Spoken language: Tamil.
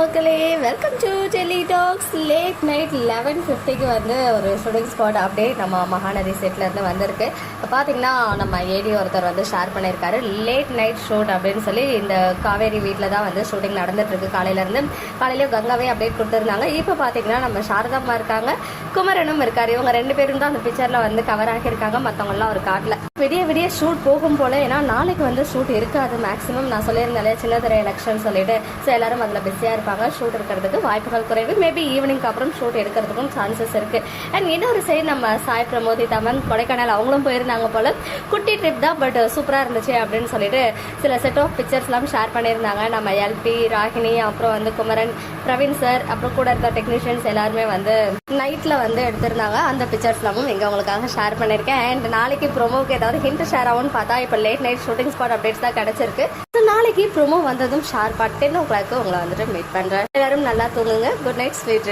மக்களே, welcome to Delhi talks. Late night 11:50க்கு வந்து ஒரு ஷூட்டிங் ஸ்பாட் அப்டேட் நம்ம மகாநதி செட்லேருந்து வந்திருக்கு. இப்போ பார்த்தீங்கன்னா நம்ம ஏடி ஒருத்தர் வந்து ஷேர் பண்ணியிருக்காரு. லேட் நைட் ஷூட் அப்படின்னு சொல்லி இந்த காவேரி வீட்டில் தான் வந்து ஷூட்டிங் நடந்துட்டுருக்கு. காலையிலேயும் கங்காவே அப்டேட் கொடுத்துருந்தாங்க. இப்போ பார்த்தீங்கன்னா நம்ம சாரதாம்மா இருக்காங்க, குமரனும் இருக்கார். இவங்க 2 பேரும் தான் அந்த பிக்சரில் வந்து கவர் ஆகியிருக்காங்க. மற்றவங்களாம் ஒரு காட்டில் விடிய ஷூட் போகும் போல். ஏன்னா நாளைக்கு வந்து ஷூட் இருக்காது மேக்ஸிமம். நான் சொல்லியிருந்தாலே சின்னத்திரை எலெக்ஷன் சொல்லிட்டு ஸோ எல்லாரும் அதில் பிஸியாக இருப்பாங்க. ஷூட் இருக்கிறதுக்கு வாய்ப்புகள் குறைவு. மேபி ஈவினிங்க்கு அப்புறம் ஷூட் எடுக்கிறதுக்கும் சான்சஸ் இருக்குது. அண்ட் இன்னொரு சைடு நம்ம சாய் பிரமோதி தமன் கொடைக்கானல் அவங்களும் போயிருந்தாங்க போல். குட்டி ட்ரிப் தான், பட் சூப்பராக இருந்துச்சு அப்படின்னு சொல்லிட்டு சில செட் ஆஃப் பிக்சர்ஸ்லாம் ஷேர் பண்ணியிருந்தாங்க. நம்ம எல்பி, ராகினி, அப்புறம் வந்து குமரன், பிரவீன் சார், அப்புறம் கூட இருக்க டெக்னீஷியன்ஸ் எல்லாருமே வந்து நைட்டில் வந்து எடுத்திருந்தாங்க. அந்த பிக்சர்ஸ்லாமும் இங்கே உங்களுக்காக ஷேர் பண்ணியிருக்கேன். அண்ட் நாளைக்கு ப்ரோமோக்கு ஏதாவது ஹிண்ட் ஷேர் ஆகும்னு பார்த்தா இப்போ late night shooting spot updates தான் கிடச்சிருக்கு. ஸோ நாளைக்கு ப்ரோமோ வந்ததும் ஷார்ப்பாக 10 o'clock உங்களை வந்துட்டு மீட் பண்ணுறேன். எல்லாரும் நல்லா தூங்குங்க. Good night, sweet.